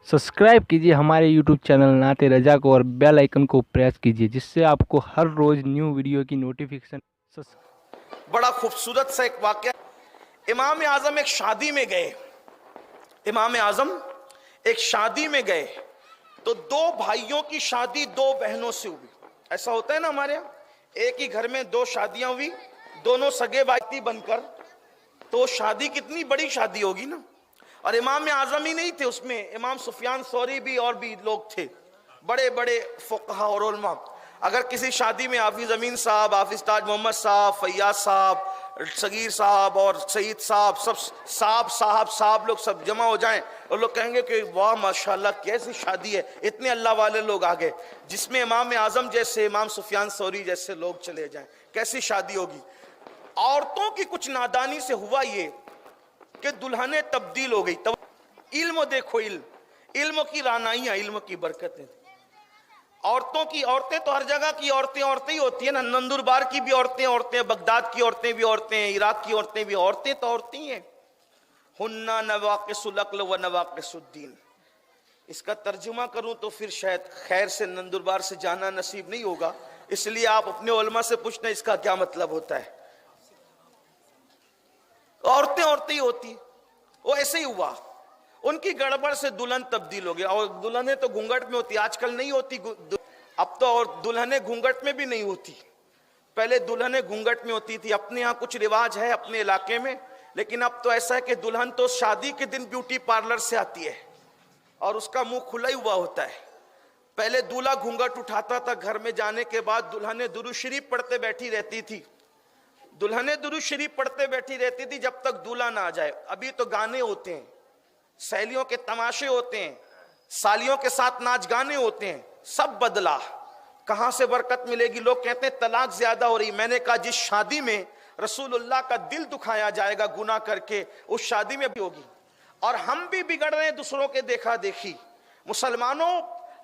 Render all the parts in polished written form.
Subscribe कीजिए हमारे YouTube channel नाते रजा को और बेल आइकन को प्रेस कीजिए जिससे आपको हर रोज न्यू वीडियो की नोटिफिकेशन। बड़ा खूबसूरत सा एक वाकया। इमाम आजम एक शादी में गए। इमाम आजम एक शादी में गए तो दो भाइयों की शादी दो बहनों से हुई। ऐसा होता है ना हमारे यहाँ, एक ही घर में दो शादियां हुई, दोनों सगे भाई बनकर, तो शादी कितनी बड़ी शादी होगी ना। और इमाम आजम ही नहीं थे उसमें, इमाम सुफियान सौरी भी और भी लोग थे, बड़े बड़े फुक़हा और उलमा। अगर किसी शादी में हाफिज अमीन साहब, हाफिज ताज मोहम्मद साहब, फैयाज साहब, सगीर साहब और सईद साहब, सब साहब लोग सब जमा हो जाएं और लोग कहेंगे कि वाह माशाल्लाह कैसी शादी है, इतने अल्लाह वाले लोग आ गए, जिसमें इमाम आजम जैसे, इमाम सुफियान सौरी जैसे लोग चले जाएं, कैसी शादी होगी। औरतों की कुछ नादानी से हुआ ये कि दुल्हनें तब्दील हो गई। इल्म देखो, इल्म की रानाइयां, इल्म की बरकतें। औरतें तो हर जगह की औरतें ही होती है ना। नंदुरबार की भी औरतें, बगदाद की औरतें भी औरतें, इराक की औरतें भी औरतें तो औरतें हैं। हुन्ना नवाक़िसुल अक़्ल व नवाक़िसुद्दीन। इसका तर्जुमा करूं तो फिर शायद खैर से नंदुरबार से जाना नसीब नहीं होगा, इसलिए आप अपने उलमा से पूछना इसका क्या मतलब होता है। औरतें ही होती, वो ऐसे ही हुआ। उनकी गड़बड़ से दुल्हन तब्दील हो गया। और दुल्हनें तो घूंघट में होती, आजकल नहीं होती अब तो, और दुल्हनें घूंघट में भी नहीं होती। पहले दुल्हनें घूंघट में होती थी। अपने यहाँ कुछ रिवाज है अपने इलाके में, लेकिन अब तो ऐसा है कि दुल्हन तो शादी के दिन ब्यूटी पार्लर से आती है और उसका मुंह खुला ही हुआ होता है। पहले दूल्हा घूंघट उठाता था, घर में जाने के बाद दुल्हनें दुरूद शरीफ पढ़ते बैठी रहती थी। दुल्हनें दुरूद शरीफ पढ़ते बैठी रहती थी जब तक दूल्हा ना आ जाए। अभी तो गाने होते हैं, सहेलियों के तमाशे होते हैं, सालियों के साथ नाच गाने होते हैं, सब बदला। कहां से बरकत मिलेगी। लोग कहते हैं तलाक ज्यादा हो रही। मैंने कहा जिस शादी में रसूलुल्लाह का दिल दुखाया जाएगा गुनाह करके, उस शादी में भी होगी। और हम भी बिगड़ रहे हैं दूसरों के देखा देखी। मुसलमानों,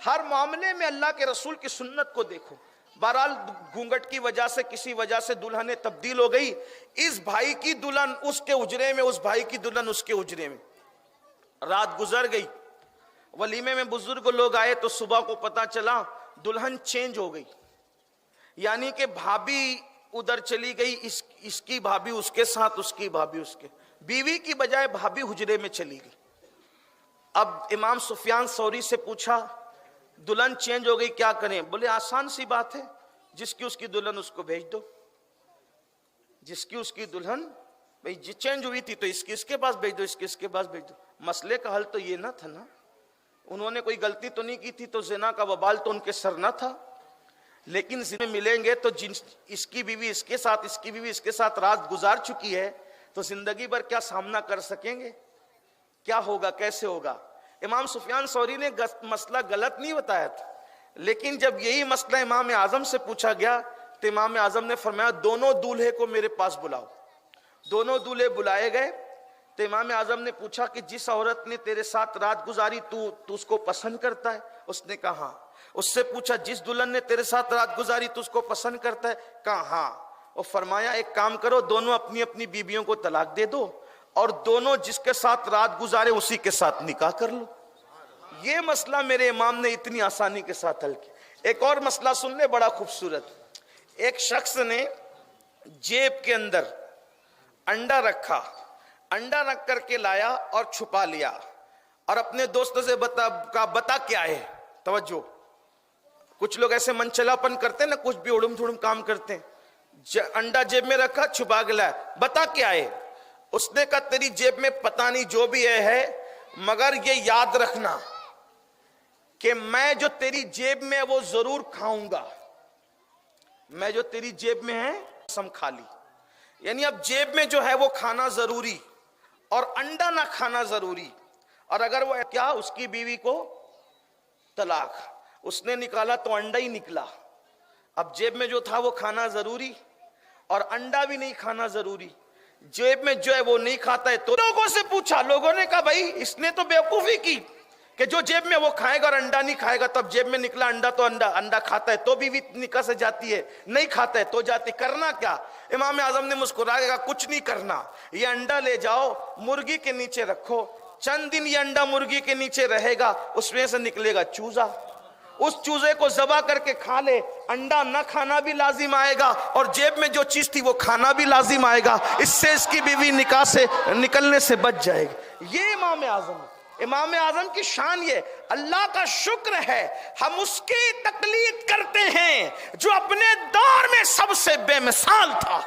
हर मामले में अल्लाह के रसूल की सुन्नत को देखो। बहरहाल घूंघट की वजह से, किसी वजह से दुल्हनें तब्दील हो गई। इस भाई की दुल्हन उसके उजरे में, उस भाई की दुल्हन उसके उजरे में। रात गुजर गई, वलीमे में बुजुर्ग लोग आए तो सुबह को पता चला दुल्हन चेंज हो गई। यानी कि भाभी उधर चली गई, इसकी भाभी उसके साथ, उसकी भाभी उसके, बीवी की बजाय भाभी हुजरे में चली गई। अब इमाम सुफियान सौरी से पूछा दुल्हन चेंज हो गई क्या करें। बोले आसान सी बात है, जिसकी उसकी दुल्हन उसको भेज दो। जिसकी उसकी दुल्हन भाई चेंज हुई थी तो इसके पास भेज दो, इसके पास भेज दो। मसले का हल तो ये ना था ना, उन्होंने कोई गलती तो नहीं की थी, तो जिना का वबाल तो उनके सर ना था। लेकिन जिन्हें मिलेंगे तो इसकी बीवी इसके साथ, इसकी बीवी इसके साथ रात गुजार चुकी है, तो जिंदगी भर क्या सामना कर सकेंगे, क्या होगा, कैसे होगा। इमाम सुफियान सौरी ने मसला गलत नहीं बताया था, लेकिन जब यही मसला इमाम आजम से पूछा गया तो इमाम आजम ने फरमाया दोनों दूल्हे को मेरे पास बुलाओ। दोनों दूल्हे बुलाए गए तो इमाम आजम ने पूछा कि जिस औरत ने तेरे साथ रात गुजारी तू उसको पसंद करता है। उसने कहा हाँ। उससे पूछा जिस दुल्हन ने तेरे साथ रात गुजारी तू उसको पसंद करता है। कहा हाँ। और फरमाया एक काम करो, दोनों अपनी अपनी बीवियों को तलाक दे दो और दोनों जिसके साथ रात गुजारे उसी के साथ निकाह कर लो। ये मसला मेरे इमाम ने इतनी आसानी के साथ हल किया। एक और मसला सुन ले, बड़ा खूबसूरत। एक शख्स ने जेब के अंदर अंडा रखा, अंडा रख करके लाया और छुपा लिया और अपने दोस्तों से बता क्या है। तवज्जो, कुछ लोग ऐसे मनचलापन करते हैं ना, कुछ भी उड़ुम थुड़ुम काम करते हैं। अंडा जेब में रखा, छुपा के लाया, बता क्या है। उसने कहा तेरी जेब में पता नहीं जो भी है, मगर ये याद रखना कि मैं जो तेरी जेब में है वो जरूर खाऊंगा। मैं जो तेरी जेब में है कसम खा ली। यानी अब जेब में जो है वो खाना जरूरी और अंडा ना खाना जरूरी। और अगर वो क्या, उसकी बीवी को तलाक। उसने निकाला तो अंडा ही निकला। अब जेब में जो था वो खाना जरूरी और अंडा भी नहीं खाना जरूरी। जेब में जो है वो नहीं खाता है। तो लोगों से पूछा, लोगों ने कहा भाई इसने तो बेवकूफी की कि जो जेब में वो खाएगा और अंडा नहीं खाएगा। तब जेब में निकला अंडा, तो अंडा खाता है तो भी निकाह से जाती है, नहीं खाता है तो जाती। करना क्या। इमाम आजम ने मुस्कुरा के कहा कुछ नहीं करना, ये अंडा ले जाओ, मुर्गी के नीचे रखो, चंद दिन ये अंडा मुर्गी के नीचे रहेगा, उसमें से निकलेगा चूजा, उस चूजे को ज़बा करके खा ले, अंडा न खाना भी लाजिम आएगा और जेब में जो चीज थी वो खाना भी लाजिम आएगा। इससे इसकी बीवी निकाह से निकलने से बच जाएगी। ये इमाम आजम की शान, ये अल्लाह का शुक्र है हम उसकी तकलीद करते हैं जो अपने दौर में सबसे बेमिसाल था।